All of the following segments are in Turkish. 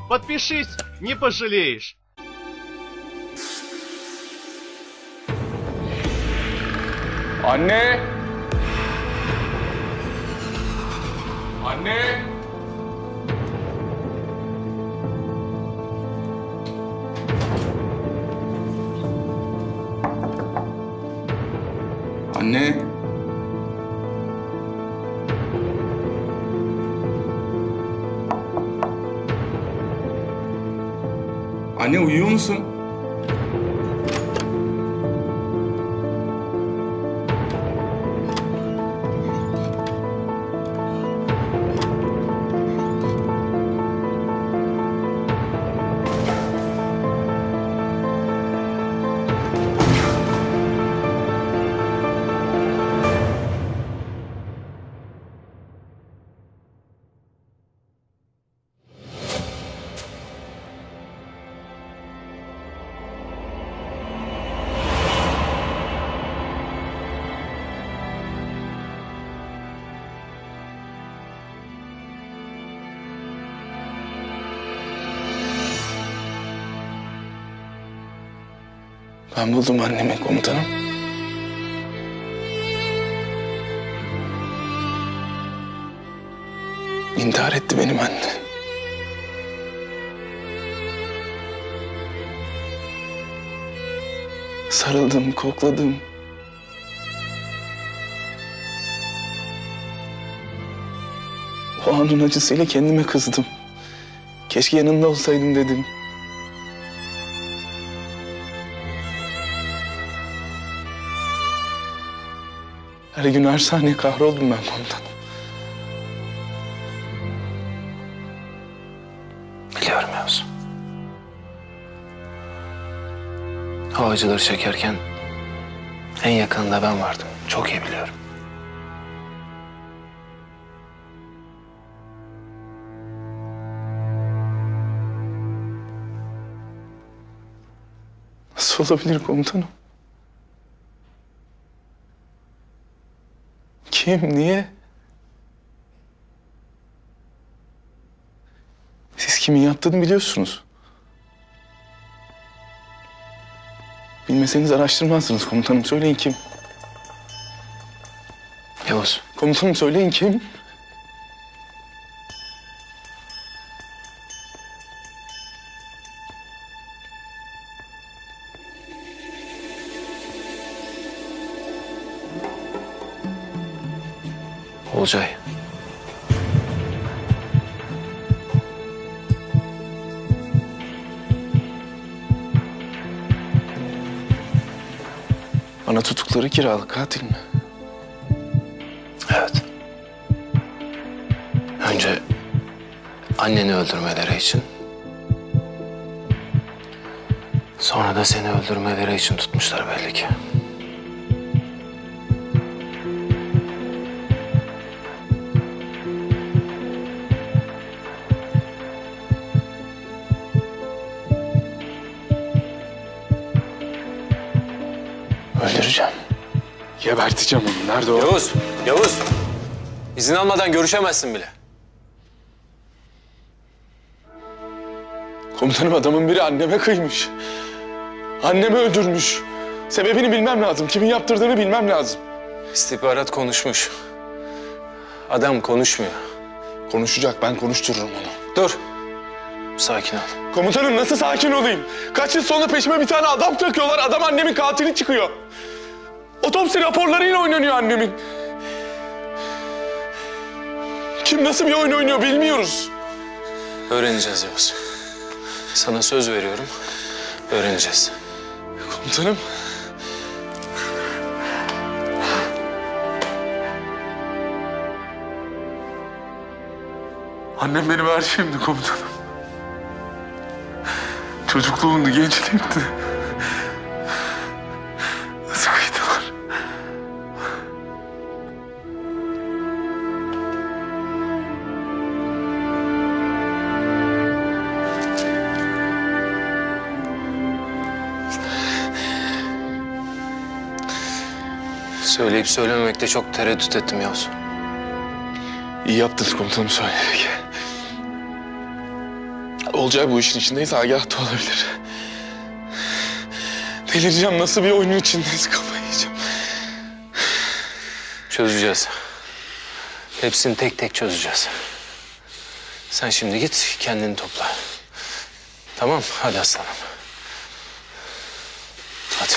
Подпишись, не пожалеешь. Anne! Anne! Anne! Anne uyuyor musun? Ben buldum annemi komutanım. İntihar etti benim annem. Sarıldım, kokladım. O anın acısıyla kendime kızdım. Keşke yanında olsaydım dedim. Her gün her saniye kahroldum ben komutanım. Biliyorum Yavuz. O acıları çekerken en yakınında ben vardım. Çok iyi biliyorum. Nasıl olabilir komutanım? Kim, niye? Siz kimin yaptığını biliyorsunuz. Bilmeseniz araştırmazsınız komutanım. Söyleyin kim? Yavuz, Komutanım söyleyin kim? Olcay. Bana tutukları kiralık katil mi? Evet. Önce anneni öldürmeleri için, sonra da seni öldürmeleri için tutmuşlar belli ki. Öldüreceğim. Geberteceğim onu. Nerede o? Yavuz. İzin almadan görüşemezsin bile. Komutanım adamın biri anneme kıymış. Annemi öldürmüş. Sebebini bilmem lazım. Kimin yaptırdığını bilmem lazım. İstihbarat konuşmuş. Adam konuşmuyor. Konuşacak. Ben konuştururum onu. Dur. Sakin ol. Komutanım nasıl sakin olayım? Kaç yıl sonra peşime bir tane adam takıyorlar. Adam annemin katili çıkıyor. Otopsi raporlarıyla oynanıyor annemin. Kim nasıl bir oyun oynuyor bilmiyoruz. Öğreneceğiz Yavuz. Sana söz veriyorum. Öğreneceğiz. Komutanım. Annem benim her şeyimdi komutanım. Çocukluğumdu, gençliğimdi. Nasıl kıydılar? Söyleyip söylememekte çok tereddüt ettim Yavuz. İyi yaptınız komutanım söyleyerek. Olcay bu işin içindeyse Agah da olabilir. Delireceğim, nasıl bir oyunun içindeyiz, kafayı yiyeceğim. Çözeceğiz. Hepsini tek tek çözeceğiz. Sen şimdi git kendini topla. Tamam, hadi aslanım. Hadi.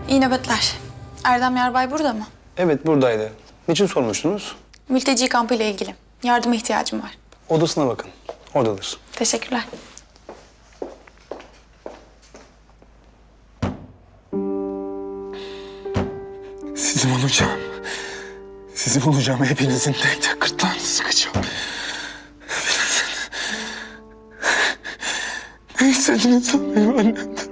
İyi nöbetler. Erdem Yarbay burada mı? Evet, buradaydı. Niçin sormuştunuz? Mülteci kampı ile ilgili. Yardıma ihtiyacım var. Odasına bakın. Oradadır. Teşekkürler. Sizi bulacağım. Sizi bulacağım. Hepinizin tek tek gırtlağını sıkacağım. Hepinizin. Ne istediniz benim annemden?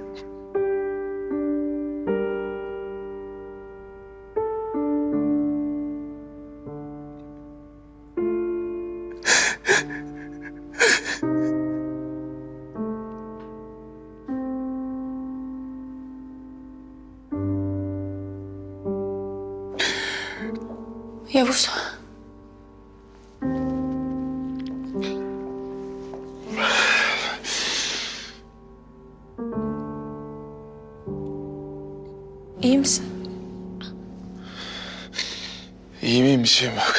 Yavuz. İyi misin? İyi miyim, bir şeyim yok.